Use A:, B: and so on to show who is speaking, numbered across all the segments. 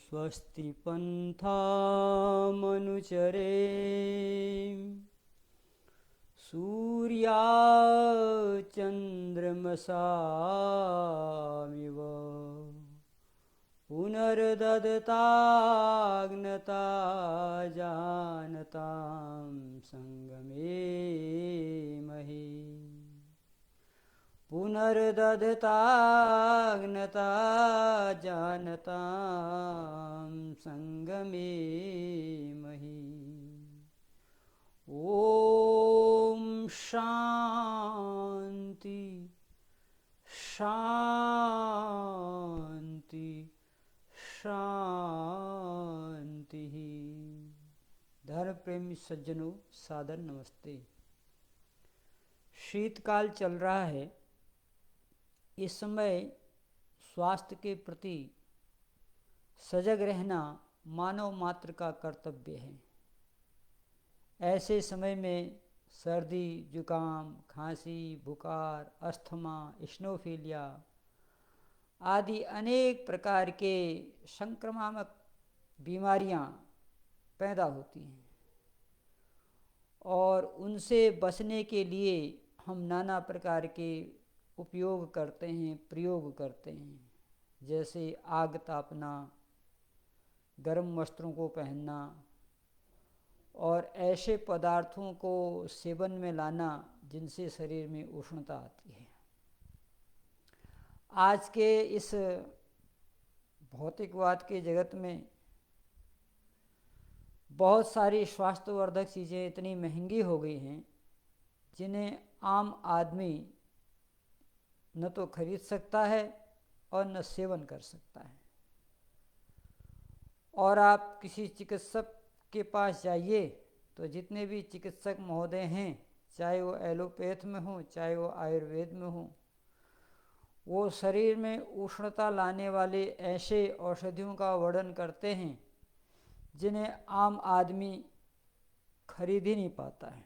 A: स्वस्ति पन्थामनुचरे सूर्याचन्द्रमसामिव पुनर्दत्ताग्नता जानतां संगमे महि पुनर्दत्ताग्नता जानतां संगमे महि। ओम शांति शांति शांति। धर्म प्रेमी सज्जनों, सादर नमस्ते। शीतकाल चल रहा है। इस समय स्वास्थ्य के प्रति सजग रहना मानव मात्र का कर्तव्य है। ऐसे समय में सर्दी, जुकाम, खांसी, बुखार, अस्थमा, इस्नोफीलिया आदि अनेक प्रकार के संक्रामक बीमारियां पैदा होती हैं और उनसे बचने के लिए हम नाना प्रकार के उपयोग करते हैं, प्रयोग करते हैं। जैसे आग तापना, गर्म वस्त्रों को पहनना और ऐसे पदार्थों को सेवन में लाना जिनसे शरीर में उष्णता आती है। आज के इस भौतिकवाद के जगत में बहुत सारी स्वास्थ्यवर्धक चीज़ें इतनी महंगी हो गई हैं जिन्हें आम आदमी न तो खरीद सकता है और न सेवन कर सकता है। और आप किसी चिकित्सक के पास जाइए तो जितने भी चिकित्सक महोदय हैं, चाहे वो एलोपैथ में हो चाहे वो आयुर्वेद में हो, वो शरीर में उष्णता लाने वाले ऐसे औषधियों का वर्णन करते हैं जिन्हें आम आदमी खरीद ही नहीं पाता है।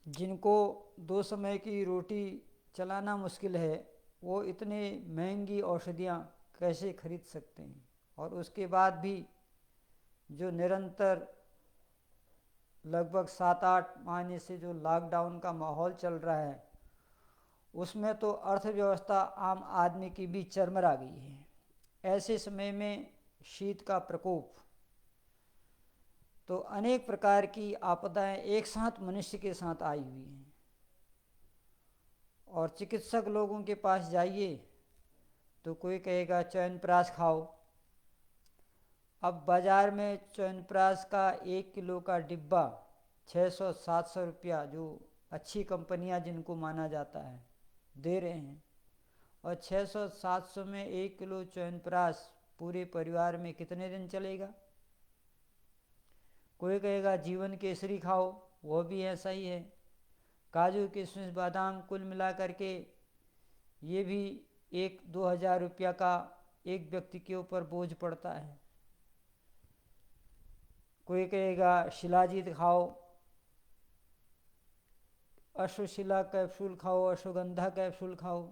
A: जिनको 2 समय की रोटी चलाना मुश्किल है, वो इतने महंगी औषधियाँ कैसे खरीद सकते हैं। और उसके बाद भी जो निरंतर लगभग 7-8 महीने से जो लॉकडाउन का माहौल चल रहा है, उसमें तो अर्थव्यवस्था आम आदमी की भी चरमरा गई है। ऐसे समय में शीत का प्रकोप, तो अनेक प्रकार की आपदाएं एक साथ मनुष्य के साथ आई हुई हैं। और चिकित्सक लोगों के पास जाइए तो कोई कहेगा च्यवनप्राश खाओ। अब बाज़ार में च्यवनप्राश का 1 किलो का डिब्बा 600-700 रुपया, जो अच्छी कंपनियां जिनको माना जाता है, दे रहे हैं। और 600-700 में 1 किलो च्यवनप्राश पूरे परिवार में कितने दिन चलेगा। कोई कहेगा जीवन केसरी खाओ, वो भी ऐसा ही है। काजू, किशमिश, बादाम कुल मिला करके ये भी 1-2 हज़ार रुपया का एक व्यक्ति के ऊपर बोझ पड़ता है। कोई कहेगा शिलाजीत खाओ, अश्वशिला कैप्सूल खाओ, अश्वगंधा कैप्सूल खाओ।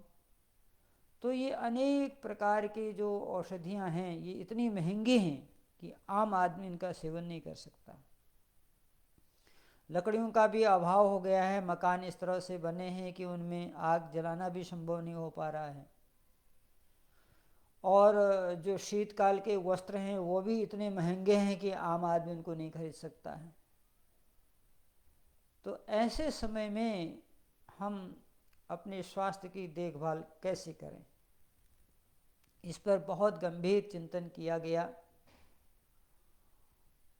A: तो ये अनेक प्रकार के जो औषधियाँ हैं, ये इतनी महंगी हैं कि आम आदमी इनका सेवन नहीं कर सकता। लकड़ियों का भी अभाव हो गया है। मकान इस तरह से बने हैं कि उनमें आग जलाना भी संभव नहीं हो पा रहा है। और जो शीतकाल के वस्त्र हैं वो भी इतने महंगे हैं कि आम आदमी उनको नहीं खरीद सकता है। तो ऐसे समय में हम अपने स्वास्थ्य की देखभाल कैसे करें, इस पर बहुत गंभीर चिंतन किया गया।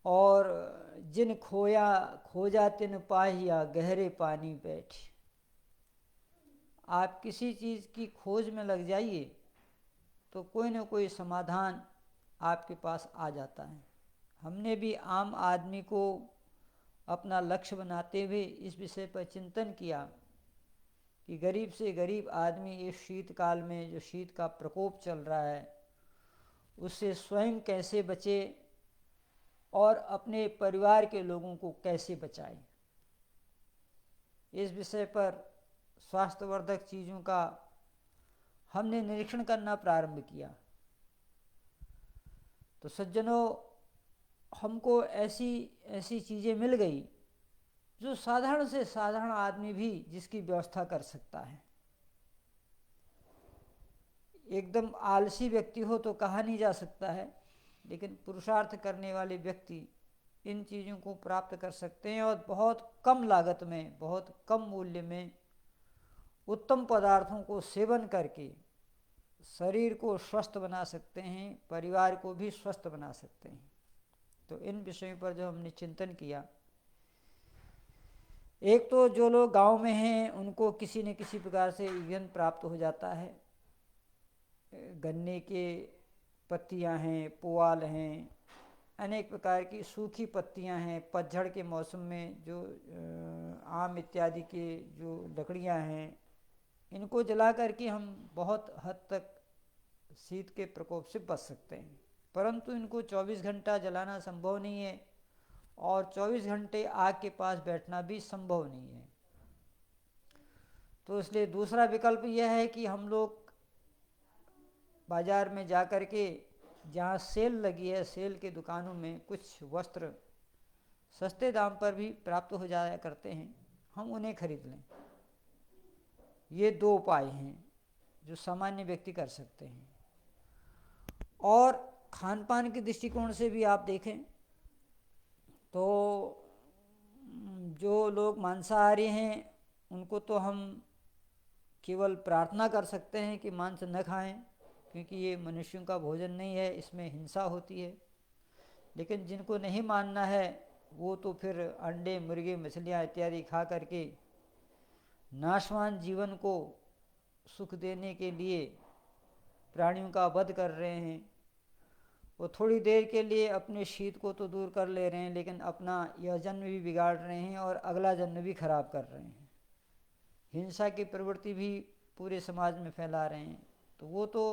A: और जिन खोजा तिन पाहिया गहरे पानी बैठ। आप किसी चीज़ की खोज में लग जाइए तो कोई न कोई समाधान आपके पास आ जाता है। हमने भी आम आदमी को अपना लक्ष्य बनाते हुए इस विषय पर चिंतन किया कि गरीब से गरीब आदमी इस शीतकाल में जो शीत का प्रकोप चल रहा है उससे स्वयं कैसे बचे और अपने परिवार के लोगों को कैसे बचाए। इस विषय पर स्वास्थ्यवर्धक चीज़ों का हमने निरीक्षण करना प्रारंभ किया। तो सज्जनों, हमको ऐसी ऐसी चीज़ें मिल गई जो साधारण से साधारण आदमी भी जिसकी व्यवस्था कर सकता है। एकदम आलसी व्यक्ति हो तो कहा नहीं जा सकता है, लेकिन पुरुषार्थ करने वाले व्यक्ति इन चीज़ों को प्राप्त कर सकते हैं और बहुत कम लागत में, बहुत कम मूल्य में उत्तम पदार्थों को सेवन करके शरीर को स्वस्थ बना सकते हैं, परिवार को भी स्वस्थ बना सकते हैं। तो इन विषयों पर जो हमने चिंतन किया, एक तो जो लोग गांव में हैं उनको किसी न किसी प्रकार से ईंधन प्राप्त हो जाता है। गन्ने के पत्तियां हैं, पुआल हैं, अनेक प्रकार की सूखी पत्तियां हैं। पतझड़ के मौसम में जो आम इत्यादि के जो लकड़ियां हैं, इनको जला करके हम बहुत हद तक शीत के प्रकोप से बच सकते हैं। परंतु इनको 24 घंटा जलाना संभव नहीं है और 24 घंटे आग के पास बैठना भी संभव नहीं है। तो इसलिए दूसरा विकल्प यह है कि हम लोग बाज़ार में जा कर के, जहाँ सेल लगी है, सेल के दुकानों में कुछ वस्त्र सस्ते दाम पर भी प्राप्त हो जाया करते हैं, हम उन्हें खरीद लें। ये दो उपाय हैं जो सामान्य व्यक्ति कर सकते हैं। और खान पान के दृष्टिकोण से भी आप देखें तो जो लोग मांसाहारी हैं उनको तो हम केवल प्रार्थना कर सकते हैं कि मांस न खाएं, क्योंकि ये मनुष्यों का भोजन नहीं है, इसमें हिंसा होती है। लेकिन जिनको नहीं मानना है वो तो फिर अंडे, मुर्गे, मछलियाँ इत्यादि खा करके नाशवान जीवन को सुख देने के लिए प्राणियों का वध कर रहे हैं। वो थोड़ी देर के लिए अपने शीत को तो दूर कर ले रहे हैं, लेकिन अपना यह जन्म भी बिगाड़ रहे हैं और अगला जन्म भी खराब कर रहे हैं। हिंसा की प्रवृत्ति भी पूरे समाज में फैला रहे हैं। तो वो तो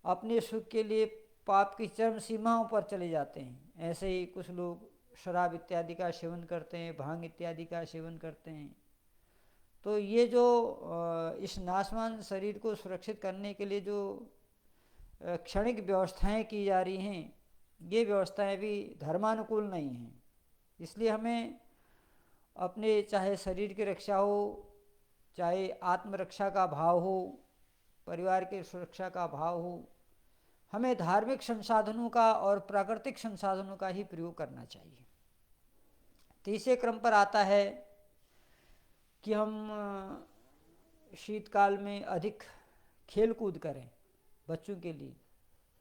A: अपने सुख के लिए पाप की चरम सीमाओं पर चले जाते हैं। ऐसे ही कुछ लोग शराब इत्यादि का सेवन करते हैं, भांग इत्यादि का सेवन करते हैं। तो ये जो इस नाशवान शरीर को सुरक्षित करने के लिए जो क्षणिक व्यवस्थाएं की जा रही हैं, ये व्यवस्थाएं भी धर्मानुकूल नहीं हैं। इसलिए हमें अपने चाहे शरीर की रक्षा हो, चाहे आत्मरक्षा का भाव हो, परिवार की सुरक्षा का भाव हो, हमें धार्मिक संसाधनों का और प्राकृतिक संसाधनों का ही प्रयोग करना चाहिए। तीसरे क्रम पर आता है कि हम शीतकाल में अधिक खेल कूद करें बच्चों के लिए।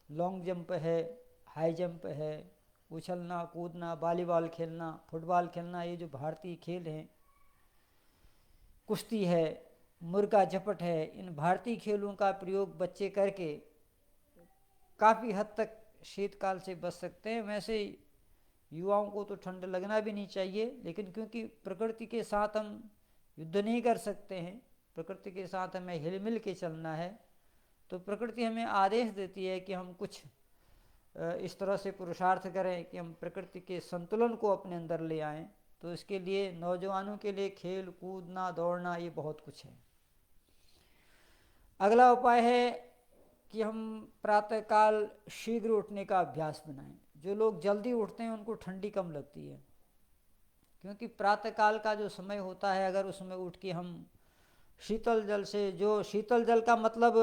A: लॉन्ग जंप है, हाई जंप है, उछलना कूदना, वॉलीबॉल खेलना, फुटबॉल खेलना, ये जो भारतीय खेल हैं, कुश्ती है, मुर्गा झपट है, इन भारतीय खेलों का प्रयोग बच्चे करके काफ़ी हद तक शीतकाल से बच सकते हैं। वैसे युवाओं को तो ठंड लगना भी नहीं चाहिए, लेकिन क्योंकि प्रकृति के साथ हम युद्ध नहीं कर सकते हैं, प्रकृति के साथ हमें हिल मिल के चलना है, तो प्रकृति हमें आदेश देती है कि हम कुछ इस तरह से पुरुषार्थ करें कि हम प्रकृति के संतुलन को अपने अंदर ले आएं। तो इसके लिए नौजवानों के लिए खेल कूदना, दौड़ना, ये बहुत कुछ है। अगला उपाय है कि हम प्रातःकाल शीघ्र उठने का अभ्यास बनाएं। जो लोग जल्दी उठते हैं उनको ठंडी कम लगती है, क्योंकि प्रातःकाल का जो समय होता है, अगर उसमें उठ के हम शीतल जल से, जो शीतल जल का मतलब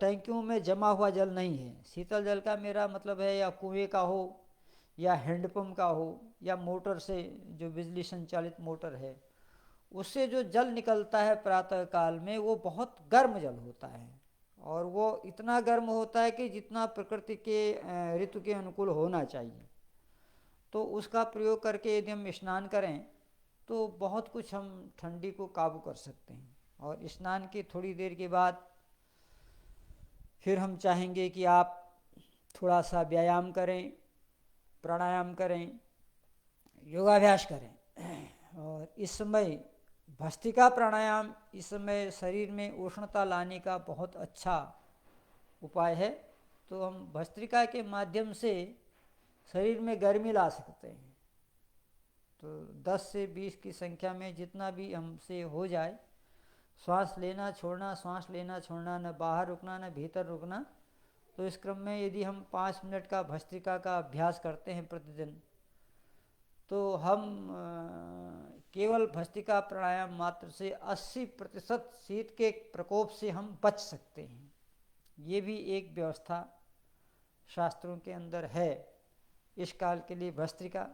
A: टैंकियों में जमा हुआ जल नहीं है, शीतल जल का मेरा मतलब है या कुएं का हो या हैंडपम्प का हो या मोटर से, जो बिजली संचालित मोटर है, उससे जो जल निकलता है प्रातःकाल में, वो बहुत गर्म जल होता है। और वो इतना गर्म होता है कि जितना प्रकृति के ऋतु के अनुकूल होना चाहिए। तो उसका प्रयोग करके यदि हम स्नान करें तो बहुत कुछ हम ठंडी को काबू कर सकते हैं। और स्नान के थोड़ी देर के बाद फिर हम चाहेंगे कि आप थोड़ा सा व्यायाम करें, प्राणायाम करें, योगाभ्यास करें। और इस समय भस्त्रिका प्राणायाम इस समय शरीर में उष्णता लाने का बहुत अच्छा उपाय है। तो हम भस्त्रिका के माध्यम से शरीर में गर्मी ला सकते हैं। तो 10 से 20 की संख्या में जितना भी हमसे हो जाए, श्वास लेना छोड़ना, श्वास लेना छोड़ना, न बाहर रुकना न भीतर रुकना, तो इस क्रम में यदि हम 5 मिनट का भस्त्रिका का अभ्यास करते हैं प्रतिदिन, तो हम केवल भस्त्रिका प्राणायाम मात्र से 80% शीत के प्रकोप से हम बच सकते हैं। ये भी एक व्यवस्था शास्त्रों के अंदर है इस काल के लिए भस्त्रिका।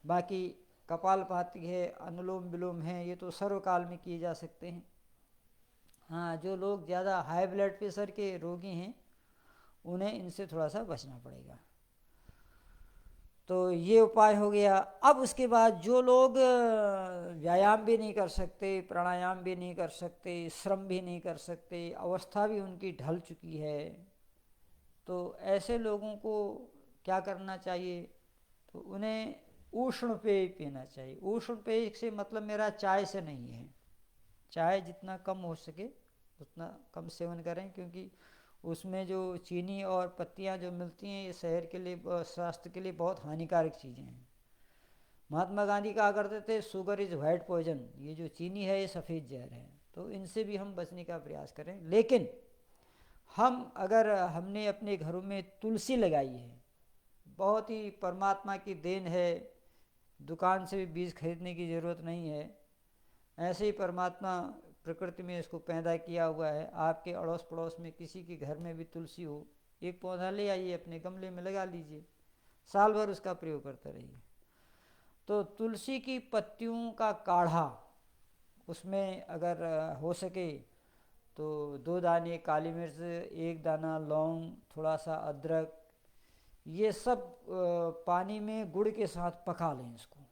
A: बाकी कपालभाति है, अनुलोम विलोम है, ये तो सर्वकाल में किए जा सकते हैं। हाँ, जो लोग ज़्यादा हाई ब्लड प्रेशर के रोगी हैं उन्हें इनसे थोड़ा सा बचना पड़ेगा। तो ये उपाय हो गया। अब उसके बाद जो लोग व्यायाम भी नहीं कर सकते, प्राणायाम भी नहीं कर सकते, श्रम भी नहीं कर सकते, अवस्था भी उनकी ढल चुकी है, तो ऐसे लोगों को क्या करना चाहिए? तो उन्हें उष्ण पेय पीना चाहिए। उष्ण पेय से मतलब मेरा चाय से नहीं है। चाय जितना कम हो सके उतना कम सेवन करें, क्योंकि उसमें जो चीनी और पत्तियां जो मिलती हैं ये शहर के लिए, स्वास्थ्य के लिए बहुत हानिकारक चीज़ें हैं। महात्मा गांधी कहा करते थे शुगर इज़ वाइट पॉइजन, ये जो चीनी है ये सफ़ेद जहर है। तो इनसे भी हम बचने का प्रयास करें। लेकिन अगर हमने अपने घरों में तुलसी लगाई है, बहुत ही परमात्मा की देन है, दुकान से भी बीज खरीदने की ज़रूरत नहीं है। ऐसे ही परमात्मा प्रकृति में इसको पैदा किया हुआ है। आपके अड़ोस पड़ोस में किसी के घर में भी तुलसी हो, एक पौधा ले आइए, अपने गमले में लगा लीजिए, साल भर उसका प्रयोग करते रहिए। तो तुलसी की पत्तियों का काढ़ा, उसमें अगर हो सके तो 2 दाने काली मिर्च, 1 दाना लौंग, थोड़ा सा अदरक, ये सब पानी में गुड़ के साथ पका लें इसको,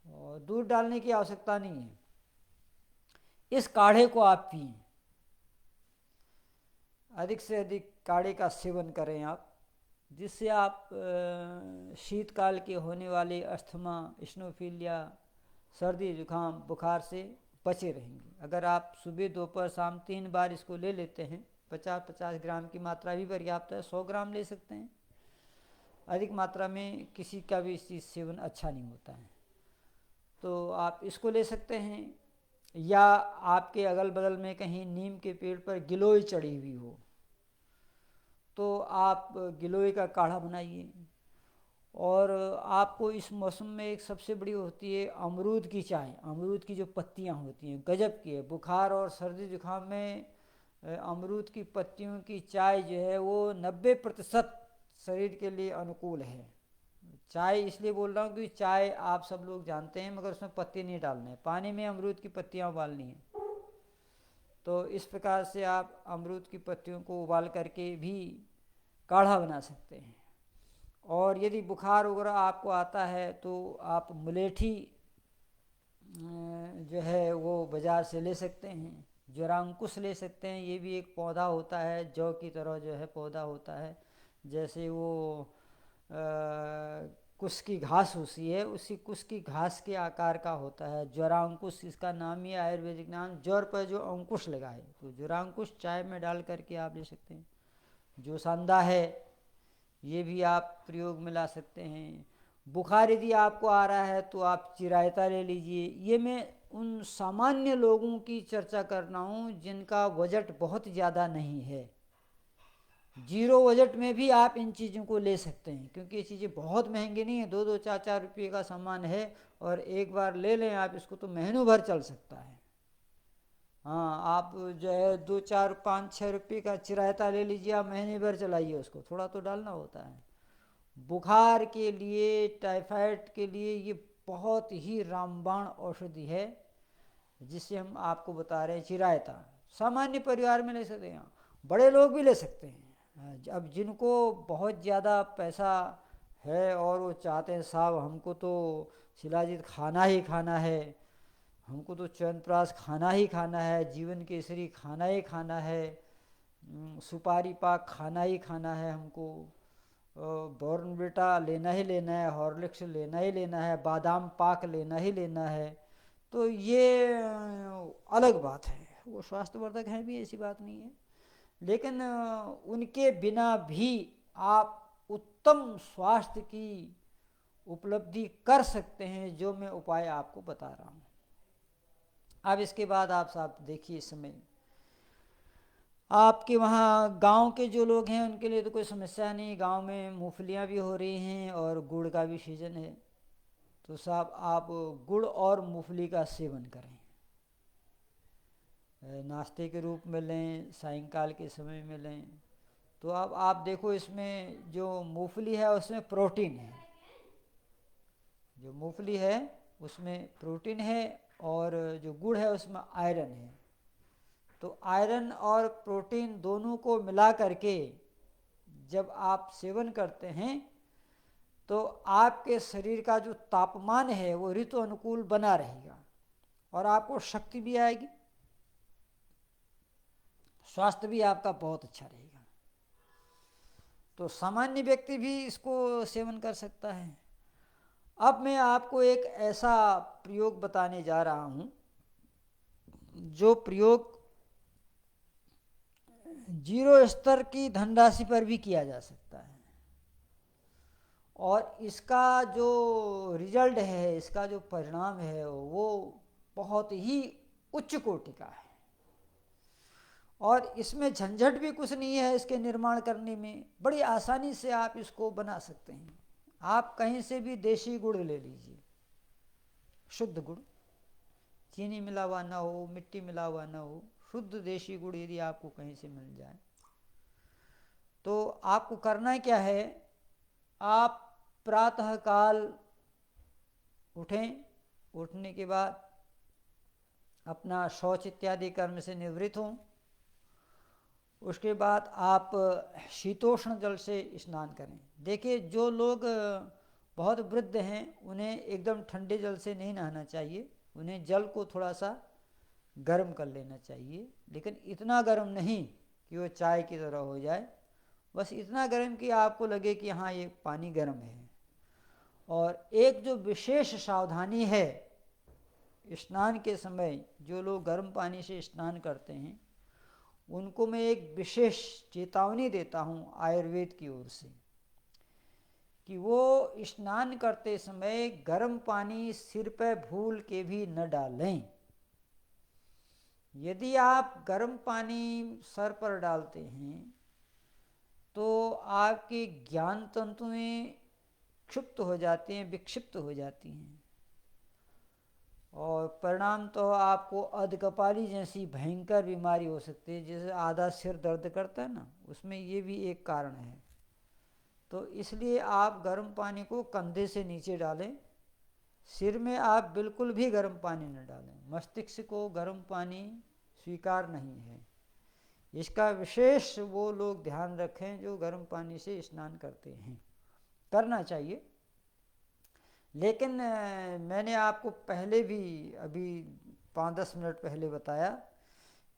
A: और दूध डालने की आवश्यकता नहीं है। इस काढ़े को आप पिएं, अधिक से अधिक काढ़े का सेवन करें आप, जिससे आप शीतकाल के होने वाले अस्थमा, इस्नोफीलिया, सर्दी जुकाम, बुखार से बचे रहेंगे। अगर आप सुबह दोपहर शाम 3 बार इसको ले लेते हैं, 50-50 ग्राम की मात्रा भी पर्याप्त है, 100 ग्राम ले सकते हैं। अधिक मात्रा में किसी का भी इस चीज़ सेवन अच्छा नहीं होता है, तो आप इसको ले सकते हैं। या आपके अगल बगल में कहीं नीम के पेड़ पर गिलोय चढ़ी हुई हो तो आप गिलोय का काढ़ा बनाइए। और आपको इस मौसम में एक सबसे बड़ी होती है अमरूद की चाय। अमरूद की जो पत्तियां होती हैं गजब की है। बुखार और सर्दी जुकाम में अमरूद की पत्तियों की चाय जो है वो 90% शरीर के लिए अनुकूल है। चाय इसलिए बोल रहा हूँ कि चाय आप सब लोग जानते हैं, मगर उसमें पत्ती नहीं डालना है, पानी में अमरूद की पत्तियाँ उबालनी है। तो इस प्रकार से आप अमरूद की पत्तियों को उबाल करके भी काढ़ा बना सकते हैं। और यदि बुखार वगैरह आपको आता है तो आप मुलेठी जो है वो बाज़ार से ले सकते हैं। ज्वरांकुश ले सकते हैं, ये भी एक पौधा होता है, जौ की तरह जो है पौधा होता है। जैसे वो कुश की घास होती है, उसी कुश की घास के आकार का होता है। ज्वरांकुश इसका नाम ही आयुर्वेदिक नाम, ज्वर पर जो अंकुश लगा है, तो ज्वरांकुश चाय में डाल करके आप ले सकते हैं। जो सांदा है ये भी आप प्रयोग में ला सकते हैं। बुखार यदि आपको आ रहा है तो आप चिरायता ले लीजिए। ये मैं उन सामान्य लोगों की चर्चा कर रहा हूँ जिनका बजट बहुत ज़्यादा नहीं है। जीरो बजट में भी आप इन चीज़ों को ले सकते हैं, क्योंकि ये चीज़ें बहुत महंगी नहीं है। 2-2, 4-4 रुपये का सामान है, और एक बार ले लें आप इसको तो महीनों भर चल सकता है। हाँ, आप जो है 2, 4, 5, 6 रुपये का चिरायता ले लीजिए, आप महीने भर चलाइए उसको, थोड़ा तो डालना होता है। बुखार के लिए, टाइफाइड के लिए ये बहुत ही रामबाण औषधि है, जिसे हम आपको बता रहे हैं चिरायता। सामान्य परिवार में ले सकते हैं, बड़े लोग भी ले सकते हैं। अब जिनको बहुत ज़्यादा पैसा है और वो चाहते हैं साहब हमको तो शिलाजीत खाना ही खाना है, हमको तो च्यवनप्राश खाना ही खाना है, जीवन केसरी खाना ही खाना है, सुपारी पाक खाना ही खाना है, हमको बॉर्नविटा लेना ही लेना है, हॉर्लिक्स लेना ही लेना है, बादाम पाक लेना ही लेना है, तो ये अलग बात है। वो स्वास्थ्यवर्धक हैं भी, ऐसी बात नहीं है, लेकिन उनके बिना भी आप उत्तम स्वास्थ्य की उपलब्धि कर सकते हैं, जो मैं उपाय आपको बता रहा हूँ। अब इसके बाद आप साहब देखिए, इस समय आपके वहाँ गांव के जो लोग हैं उनके लिए तो कोई समस्या नहीं, गांव में मूंगफलियाँ भी हो रही हैं और गुड़ का भी सीजन है, तो साहब आप गुड़ और मूंगफली का सेवन करें, नाश्ते के रूप में लें, सायंकाल के समय में लें। तो अब आप देखो इसमें जो मूंगफली है उसमें प्रोटीन है, जो मूंगफली है उसमें प्रोटीन है, और जो गुड़ है उसमें आयरन है। तो आयरन और प्रोटीन दोनों को मिला करके जब आप सेवन करते हैं तो आपके शरीर का जो तापमान है वो ऋतु अनुकूल बना रहेगा, और आपको शक्ति भी आएगी, स्वास्थ्य भी आपका बहुत अच्छा रहेगा। तो सामान्य व्यक्ति भी इसको सेवन कर सकता है। अब मैं आपको एक ऐसा प्रयोग बताने जा रहा हूँ जो प्रयोग जीरो स्तर की धनराशि पर भी किया जा सकता है, और इसका जो रिजल्ट है, इसका जो परिणाम है वो बहुत ही उच्च कोटि का है, और इसमें झंझट भी कुछ नहीं है। इसके निर्माण करने में बड़ी आसानी से आप इसको बना सकते हैं। आप कहीं से भी देशी गुड़ ले लीजिए, शुद्ध गुड़, चीनी मिला हुआ ना हो, मिट्टी मिला हुआ ना हो, शुद्ध देशी गुड़ यदि आपको कहीं से मिल जाए तो आपको करना क्या है, आप प्रातःकाल उठें, उठने के बाद अपना शौच इत्यादि कर्म से निवृत्त हों, उसके बाद आप शीतोष्ण जल से स्नान करें। देखिए जो लोग बहुत वृद्ध हैं उन्हें एकदम ठंडे जल से नहीं नहाना चाहिए, उन्हें जल को थोड़ा सा गर्म कर लेना चाहिए, लेकिन इतना गर्म नहीं कि वो चाय की तरह हो जाए, बस इतना गर्म कि आपको लगे कि हाँ ये पानी गर्म है। और एक जो विशेष सावधानी है, स्नान के समय जो लोग गर्म पानी से स्नान करते हैं उनको मैं एक विशेष चेतावनी देता हूँ आयुर्वेद की ओर से, कि वो स्नान करते समय गर्म पानी सिर पर भूल के भी न डालें। यदि आप गर्म पानी सर पर डालते हैं तो आपके ज्ञान तंतुएं क्षुब्ध हो जाती हैं, विक्षिप्त हो जाती हैं, और परिणाम तो आपको अधकपाली जैसी भयंकर बीमारी हो सकती है, जैसे आधा सिर दर्द करता है ना, उसमें ये भी एक कारण है। तो इसलिए आप गर्म पानी को कंधे से नीचे डालें, सिर में आप बिल्कुल भी गर्म पानी न डालें, मस्तिष्क को गर्म पानी स्वीकार नहीं है। इसका विशेष वो लोग ध्यान रखें जो गर्म पानी से स्नान करते हैं, करना चाहिए। लेकिन मैंने आपको पहले भी अभी 5-10 मिनट पहले बताया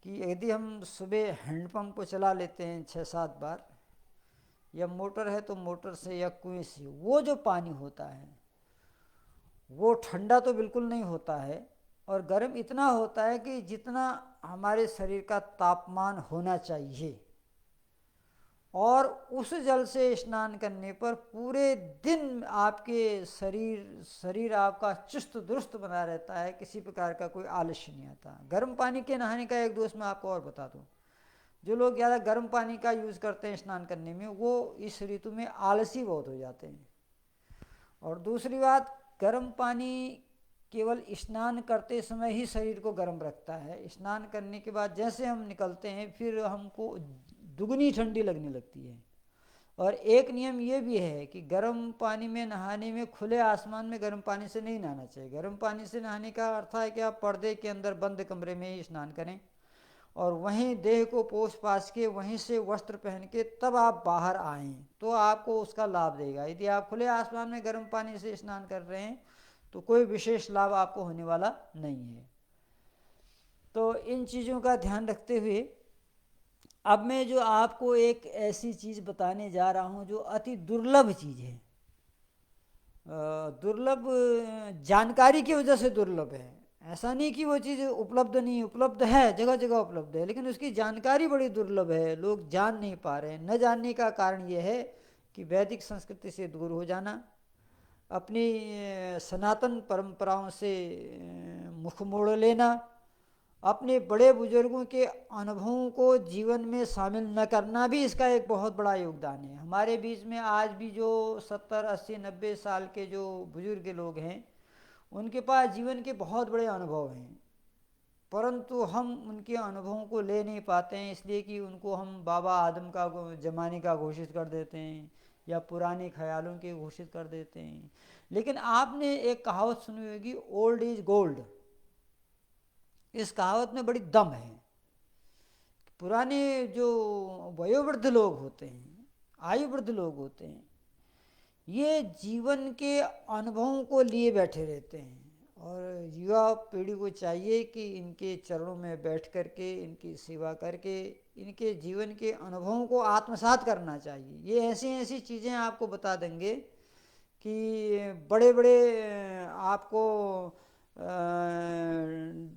A: कि यदि हम सुबह हैंडपम्प को चला लेते हैं 6-7 बार, या मोटर है तो मोटर से या कुएं से, वो जो पानी होता है वो ठंडा तो बिल्कुल नहीं होता है, और गर्म इतना होता है कि जितना हमारे शरीर का तापमान होना चाहिए। और उस जल से स्नान करने पर पूरे दिन आपके शरीर आपका चुस्त दुरुस्त बना रहता है, किसी प्रकार का कोई आलस्य नहीं आता। गर्म पानी के नहाने का एक दोस्त मैं आपको और बता दूं, जो लोग ज़्यादा गर्म पानी का यूज़ करते हैं स्नान करने में, वो इस ऋतु में आलसी बहुत हो जाते हैं। और दूसरी बात, गर्म पानी केवल स्नान करते समय ही शरीर को गर्म रखता है, स्नान करने के बाद जैसे हम निकलते हैं फिर हमको दुगनी ठंडी लगने लगती है। और एक नियम ये भी है कि गर्म पानी में नहाने में खुले आसमान में गर्म पानी से नहीं नहाना चाहिए। गर्म पानी से नहाने का अर्थ है कि आप पर्दे के अंदर बंद कमरे में ही स्नान करें, और वहीं देह को पोंछ पाछ के वहीं से वस्त्र पहन के तब आप बाहर आएँ तो आपको उसका लाभ देगा। यदि आप खुले आसमान में गर्म पानी से स्नान कर रहे हैं तो कोई विशेष लाभ आपको होने वाला नहीं है। तो इन चीज़ों का ध्यान रखते हुए अब मैं जो आपको एक ऐसी चीज़ बताने जा रहा हूँ जो अति दुर्लभ चीज़ है, दुर्लभ जानकारी की वजह से दुर्लभ है। ऐसा नहीं कि वो चीज़ उपलब्ध नहीं, उपलब्ध है, जगह जगह उपलब्ध है, लेकिन उसकी जानकारी बड़ी दुर्लभ है, लोग जान नहीं पा रहे हैं। न जानने का कारण ये है कि वैदिक संस्कृति से दूर हो जाना, अपनी सनातन परंपराओं से मुख मोड़ लेना, अपने बड़े बुजुर्गों के अनुभवों को जीवन में शामिल न करना भी इसका एक बहुत बड़ा योगदान है। हमारे बीच में आज भी जो 70, 80, 90 साल के जो बुजुर्ग लोग हैं, उनके पास जीवन के बहुत बड़े अनुभव हैं, परंतु हम उनके अनुभवों को ले नहीं पाते हैं, इसलिए कि उनको हम बाबा आदम का ज़माने का घोषित कर देते हैं या पुराने ख्यालों के घोषित कर देते हैं। लेकिन आपने एक कहावत सुनी होगी, ओल्ड इज गोल्ड। इस कहावत में बड़ी दम है। पुराने जो वयोवृद्ध लोग होते हैं, आयु वृद्ध लोग होते हैं, ये जीवन के अनुभवों को लिए बैठे रहते हैं, और युवा पीढ़ी को चाहिए कि इनके चरणों में बैठ करके, इनकी सेवा करके, इनके जीवन के अनुभवों को आत्मसात करना चाहिए। ये ऐसी ऐसी चीज़ें आपको बता देंगे कि बड़े बड़े आपको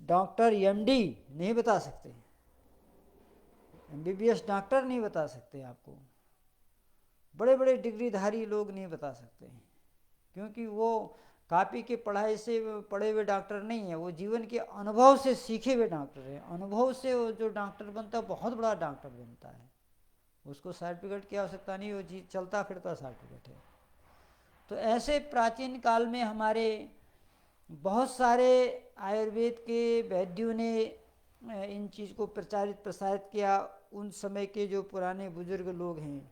A: डॉक्टर एमडी नहीं बता सकते, एमबीबीएस डॉक्टर नहीं बता सकते आपको, बड़े बड़े डिग्रीधारी लोग नहीं बता सकते हैं, क्योंकि वो कॉपी के पढ़ाई से पढ़े हुए डॉक्टर नहीं है, वो जीवन के अनुभव से सीखे हुए डॉक्टर हैं। अनुभव से वो जो डॉक्टर बनता है बहुत बड़ा डॉक्टर बनता है, उसको सर्टिफिकेट की आवश्यकता नहीं, वो जी चलता फिरता सर्टिफिकेट है। तो ऐसे प्राचीन काल में हमारे बहुत सारे आयुर्वेद के वैद्यों ने इन चीज़ को प्रचारित प्रसारित किया। उन समय के जो पुराने बुजुर्ग लोग हैं,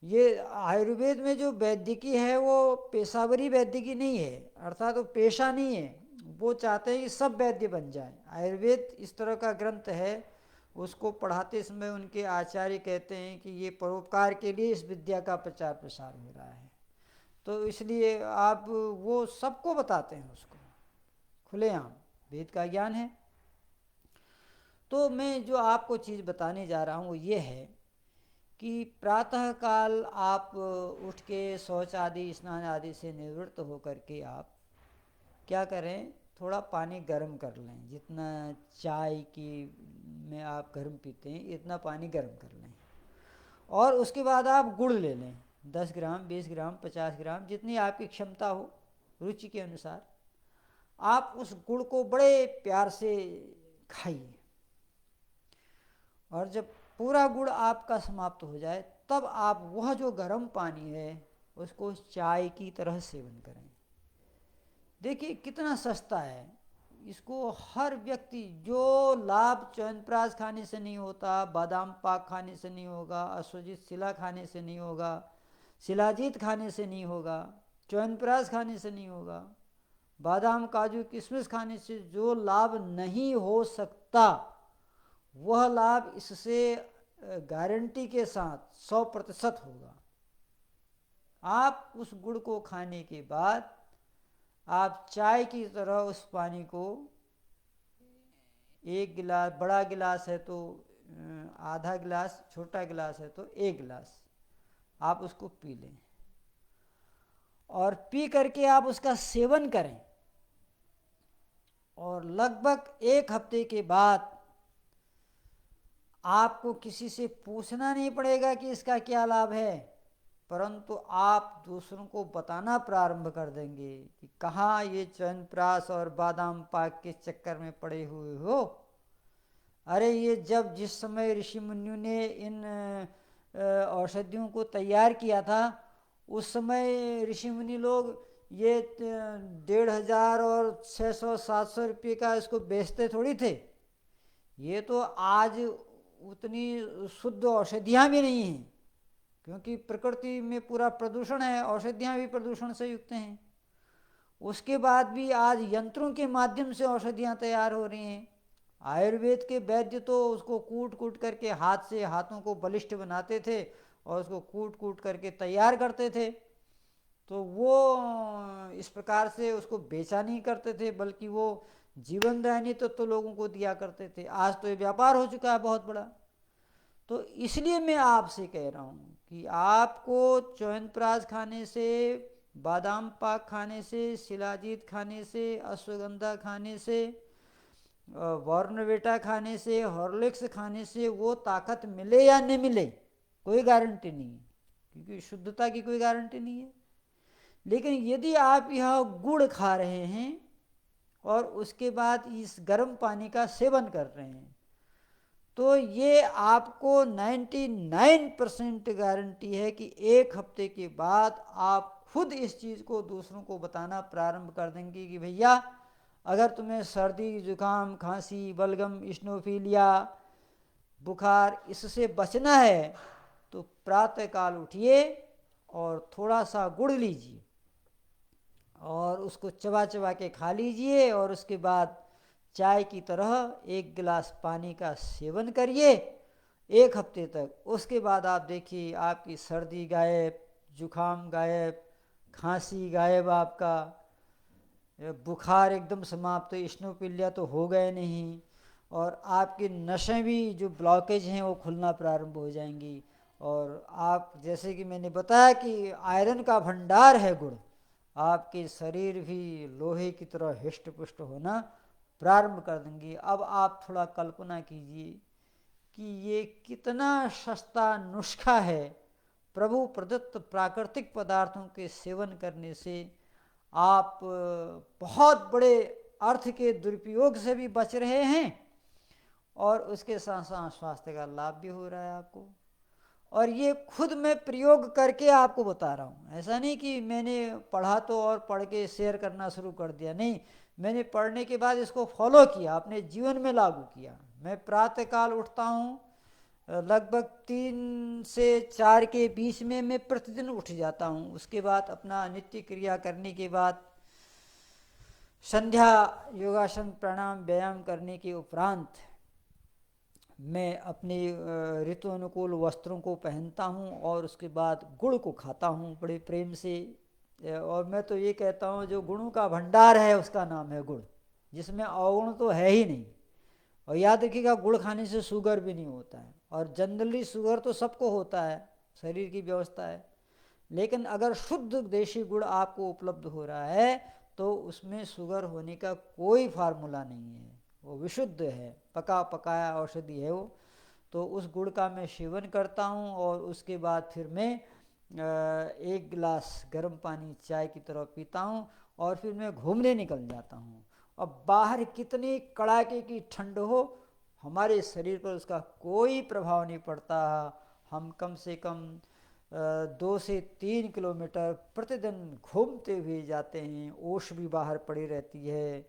A: ये आयुर्वेद में जो वैद्यकी है वो पेशावरी वैद्यकी नहीं है, अर्थात वो पेशा नहीं है। वो चाहते हैं कि सब वैद्य बन जाए। आयुर्वेद इस तरह का ग्रंथ है, उसको पढ़ाते समय उनके आचार्य कहते हैं कि ये परोपकार के लिए इस विद्या का प्रचार प्रसार हो रहा है। तो इसलिए आप वो सबको बताते हैं, उसको खुलेआम वेद का ज्ञान है। तो मैं जो आपको चीज़ बताने जा रहा हूँ वो ये है कि प्रातः काल आप उठ के शौच आदि स्नान आदि से निवृत्त होकर के आप क्या करें, थोड़ा पानी गर्म कर लें। जितना चाय की में आप गर्म पीते हैं इतना पानी गर्म कर लें, और उसके बाद आप गुड़ ले लें, 10 ग्राम, 20 ग्राम, 50 ग्राम, जितनी आपकी क्षमता हो रुचि के अनुसार। आप उस गुड़ को बड़े प्यार से खाइए, और जब पूरा गुड़ आपका समाप्त हो जाए तब आप वह जो गर्म पानी है उसको चाय की तरह सेवन करें। देखिए कितना सस्ता है, इसको हर व्यक्ति, जो लाभ च्यवनप्राश खाने से नहीं होता, बादाम पाक खाने से नहीं होगा, अश्वजित शिला खाने से नहीं होगा, शिलाजीत खाने से नहीं होगा, च्यवनप्राश खाने से नहीं होगा, बादाम काजू किशमिश खाने से जो लाभ नहीं हो सकता, वह लाभ इससे गारंटी के साथ 100% होगा। आप उस गुड़ को खाने के बाद आप चाय की तरह उस पानी को, एक गिलास, बड़ा गिलास है तो आधा गिलास, छोटा गिलास है तो 1 गिलास, आप उसको पी लें, और पी करके आप उसका सेवन करें, और लगभग 1 हफ्ते के बाद आपको किसी से पूछना नहीं पड़ेगा कि इसका क्या लाभ है, परंतु आप दूसरों को बताना प्रारंभ कर देंगे कि कहाँ ये च्यवनप्राश और बादाम पाक के चक्कर में पड़े हुए हो। अरे ये जब जिस समय ऋषि मुनियों ने इन औषधियों को तैयार किया था, उस समय ऋषि मुनि लोग ये 1500 और 600-700 रुपये का इसको बेचते थोड़ी थे। ये तो आज उतनी शुद्ध औषधियाँ भी नहीं हैं, क्योंकि प्रकृति में पूरा प्रदूषण है, औषधियाँ भी प्रदूषण से युक्त हैं। उसके बाद भी आज यंत्रों के माध्यम से औषधियाँ तैयार हो रही हैं। आयुर्वेद के वैद्य तो उसको कूट कूट करके हाथ से, हाथों को बलिष्ठ बनाते थे और उसको कूट कूट करके तैयार करते थे। तो वो इस प्रकार से उसको बेचा नहीं करते थे, बल्कि वो जीवन दायिनी तो लोगों को दिया करते थे। आज तो ये व्यापार हो चुका है बहुत बड़ा। तो इसलिए मैं आपसे कह रहा हूँ कि आपको च्यवनप्राश खाने से, बादाम पाक खाने से, शिलाजीत खाने से, अश्वगंधा खाने से, बॉर्नविटा खाने से, हॉर्लिक्स खाने से वो ताकत मिले या नहीं मिले कोई गारंटी नहीं है, क्योंकि शुद्धता की कोई गारंटी नहीं है। लेकिन यदि आप यह गुड़ खा रहे हैं और उसके बाद इस गर्म पानी का सेवन कर रहे हैं, तो ये आपको 99% गारंटी है कि 1 हफ्ते के बाद आप खुद इस चीज़ को दूसरों को बताना प्रारंभ कर देंगे कि भैया अगर तुम्हें सर्दी जुकाम खांसी बलगम इस्नोफीलिया बुखार इससे बचना है तो प्रातःकाल उठिए और थोड़ा सा गुड़ लीजिए और उसको चबा चबा के खा लीजिए और उसके बाद चाय की तरह 1 गिलास पानी का सेवन करिए 1 हफ्ते तक। उसके बाद आप देखिए आपकी सर्दी गायब, जुखाम गायब, खांसी गायब, आपका बुखार एकदम समाप्त, इस्नोफिलिया तो हो गए नहीं, और आपके नसें भी जो ब्लॉकेज हैं वो खुलना प्रारंभ हो जाएंगी। और आप जैसे कि मैंने बताया कि आयरन का भंडार है गुड़, आपके शरीर भी लोहे की तरह हिष्ट पुष्ट होना प्रारंभ कर देंगे। अब आप थोड़ा कल्पना कीजिए कि ये कितना सस्ता नुस्खा है। प्रभु प्रदत्त प्राकृतिक पदार्थों के सेवन करने से आप बहुत बड़े अर्थ के दुरुपयोग से भी बच रहे हैं और उसके साथ साथ स्वास्थ्य का लाभ भी हो रहा है आपको। और ये खुद मैं प्रयोग करके आपको बता रहा हूँ, ऐसा नहीं कि मैंने पढ़ा तो और पढ़ के शेयर करना शुरू कर दिया, नहीं, मैंने पढ़ने के बाद इसको फॉलो किया, अपने जीवन में लागू किया। मैं प्रातःकाल उठता हूँ, लगभग 3 से 4 के बीच में मैं प्रतिदिन उठ जाता हूँ। उसके बाद अपना नित्य क्रिया करने के बाद संध्या योगासन प्राणायाम व्यायाम करने के उपरांत मैं अपने ऋतु अनुकूल वस्त्रों को पहनता हूँ और उसके बाद गुड़ को खाता हूँ बड़े प्रेम से। और मैं तो ये कहता हूँ जो गुणों का भंडार है उसका नाम है गुड़, जिसमें अवगुण तो है ही नहीं। और याद रखिएगा गुड़ खाने से शुगर भी नहीं होता है, और जनरली शुगर तो सबको होता है, शरीर की व्यवस्था है। लेकिन अगर शुद्ध देशी गुड़ आपको उपलब्ध हो रहा है तो उसमें शुगर होने का कोई फार्मूला नहीं है, वो विशुद्ध है, पका पकाया औषधि है वो। तो उस गुड़ का मैं सेवन करता हूँ और उसके बाद फिर मैं 1 गिलास गर्म पानी चाय की तरह पीता हूँ और फिर मैं घूमने निकल जाता हूँ। अब बाहर कितनी कड़ाके की ठंड हो, हमारे शरीर पर उसका कोई प्रभाव नहीं पड़ता। हम कम से कम 2 से 3 किलोमीटर प्रतिदिन घूमते हुए जाते हैं। ओश भी बाहर पड़ी रहती है,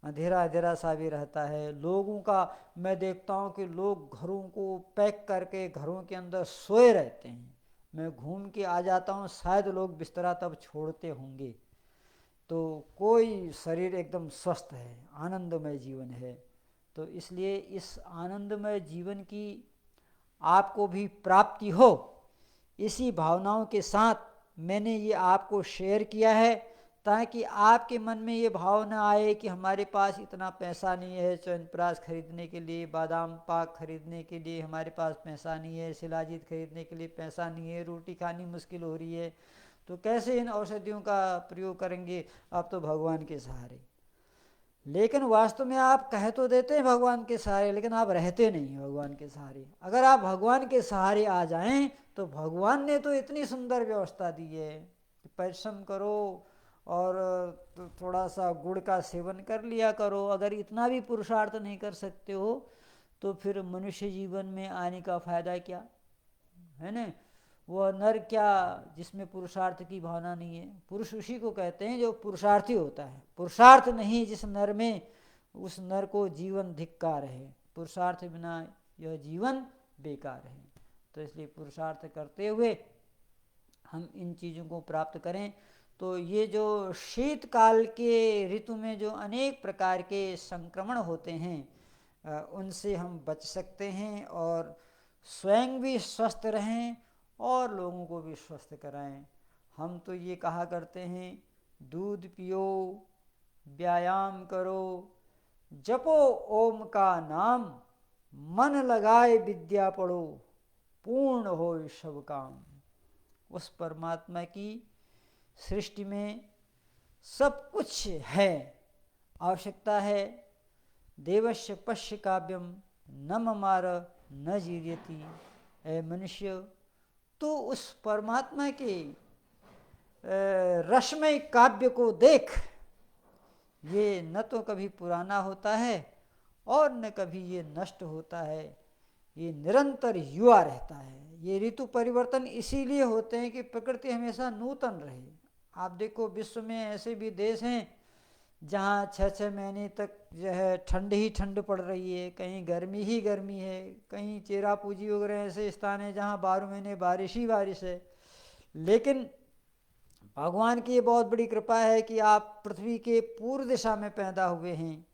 A: अंधेरा अंधेरा सा भी रहता है। लोगों का मैं देखता हूँ कि लोग घरों को पैक करके घरों के अंदर सोए रहते हैं। मैं घूम के आ जाता हूँ, शायद लोग बिस्तरा तब छोड़ते होंगे। तो कोई शरीर एकदम स्वस्थ है, आनंदमय जीवन है। तो इसलिए इस आनंदमय जीवन की आपको भी प्राप्ति हो, इसी भावनाओं के साथ मैंने ये आपको शेयर किया है, ताकि आपके मन में ये भावना आए कि हमारे पास इतना पैसा नहीं है च्यवनप्राश खरीदने के लिए, बादाम पाक खरीदने के लिए हमारे पास पैसा नहीं है, शिलाजीत खरीदने के लिए पैसा नहीं है, रोटी खानी मुश्किल हो रही है, तो कैसे इन औषधियों का प्रयोग करेंगे, अब तो भगवान के सहारे। लेकिन वास्तव में आप कह तो देते हैं भगवान के सहारे, लेकिन आप रहते नहीं हैं भगवान के सहारे। अगर आप भगवान के सहारे आ जाएं तो भगवान ने तो इतनी सुंदर व्यवस्था दी है कि परिश्रम करो और थोड़ा सा गुड़ का सेवन कर लिया करो। अगर इतना भी पुरुषार्थ नहीं कर सकते हो तो फिर मनुष्य जीवन में आने का फ़ायदा क्या है ना। वह नर क्या जिसमें पुरुषार्थ की भावना नहीं है। पुरुष उसी को कहते हैं जो पुरुषार्थी होता है। पुरुषार्थ नहीं जिस नर में, उस नर को जीवन धिक्कार है। पुरुषार्थ बिना यह जीवन बेकार है। तो इसलिए पुरुषार्थ करते हुए हम इन चीज़ों को प्राप्त करें। तो ये जो शीतकाल के ऋतु में जो अनेक प्रकार के संक्रमण होते हैं उनसे हम बच सकते हैं और स्वयं भी स्वस्थ रहें और लोगों को भी स्वस्थ कराएं। हम तो ये कहा करते हैं, दूध पियो, व्यायाम करो, जपो ओम का नाम, मन लगाए विद्या पढ़ो, पूर्ण हो सब काम। उस परमात्मा की सृष्टि में सब कुछ है, आवश्यकता है। देवस्य पश्य काव्यम न ममार न जीर्यति। ए मनुष्य, तो उस परमात्मा के रसमय काव्य को देख ये न तो कभी पुराना होता है और न कभी ये नष्ट होता है, ये निरंतर युवा रहता है। ये ऋतु परिवर्तन इसीलिए होते हैं कि प्रकृति हमेशा नूतन रहे। आप देखो विश्व में ऐसे भी देश हैं जहाँ 6-6 महीने तक जो है ठंड ही ठंड पड़ रही है, कहीं गर्मी ही गर्मी है, कहीं चेरापूंजी वगैरह ऐसे स्थान है जहाँ 12 महीने बारिश ही बारिश है। लेकिन भगवान की ये बहुत बड़ी कृपा है कि आप पृथ्वी के पूर्व दिशा में पैदा हुए हैं,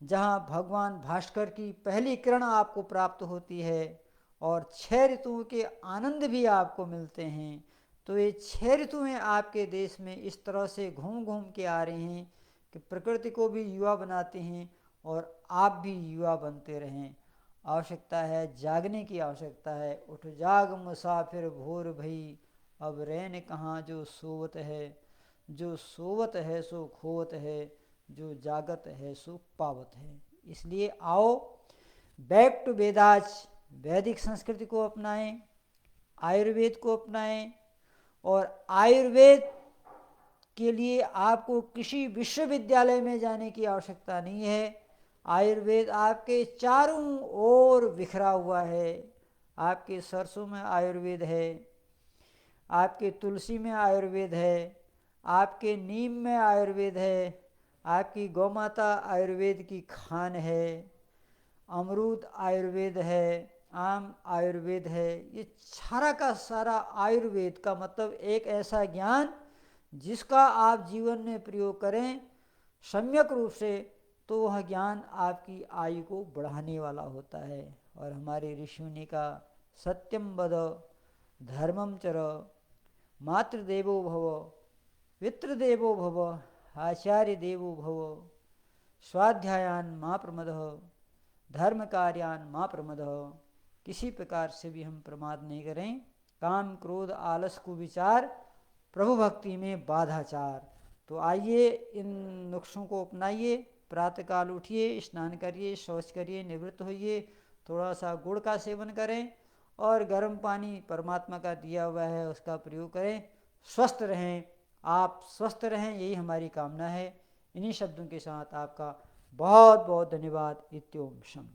A: जहाँ भगवान भास्कर की पहली किरण आपको प्राप्त होती है और 6 ऋतुओं के आनंद भी आपको मिलते हैं। तो ये 6 ऋतुएं आपके देश में इस तरह से घूम घूम के आ रही हैं कि प्रकृति को भी युवा बनाते हैं और आप भी युवा बनते रहें। आवश्यकता है जागने की, आवश्यकता है। उठ जाग मुसाफिर भोर भई, अब रैन कहाँ जो सोवत है, जो सोवत है सो खोवत है, जो जागत है सो पावत है। इसलिए आओ बैक टू वेदाज, वैदिक संस्कृति को अपनाएं, आयुर्वेद को अपनाएं। और आयुर्वेद के लिए आपको किसी विश्वविद्यालय में जाने की आवश्यकता नहीं है। आयुर्वेद आपके चारों ओर बिखरा हुआ है। आपके सरसों में आयुर्वेद है, आपके तुलसी में आयुर्वेद है, आपके नीम में आयुर्वेद है, आपकी गौमाता आयुर्वेद की खान है, अमरूद आयुर्वेद है, आम आयुर्वेद है। ये सारा का सारा आयुर्वेद का मतलब एक ऐसा ज्ञान जिसका आप जीवन में प्रयोग करें सम्यक रूप से, तो वह ज्ञान आपकी आयु को बढ़ाने वाला होता है। और हमारे ऋषियों ने कहा सत्यम वद, धर्मम चर, मातृदेवो भव, पितृदेवो भव, आचार्य देवो भव, स्वाध्यायान माँ प्रमदः, धर्म कार्यान माँ प्रमदः। किसी प्रकार से भी हम प्रमाद नहीं करें। काम क्रोध आलस कुविचार, प्रभु भक्ति में बाधाचार। तो आइए इन नुस्खों को अपनाइए। प्रातःकाल उठिए, स्नान करिए, शौच करिए, निवृत्त होइए, थोड़ा सा गुड़ का सेवन करें और गर्म पानी परमात्मा का दिया हुआ है उसका प्रयोग करें। स्वस्थ रहें, आप स्वस्थ रहें, यही हमारी कामना है। इन्हीं शब्दों के साथ आपका बहुत बहुत धन्यवाद। इत्योम शम।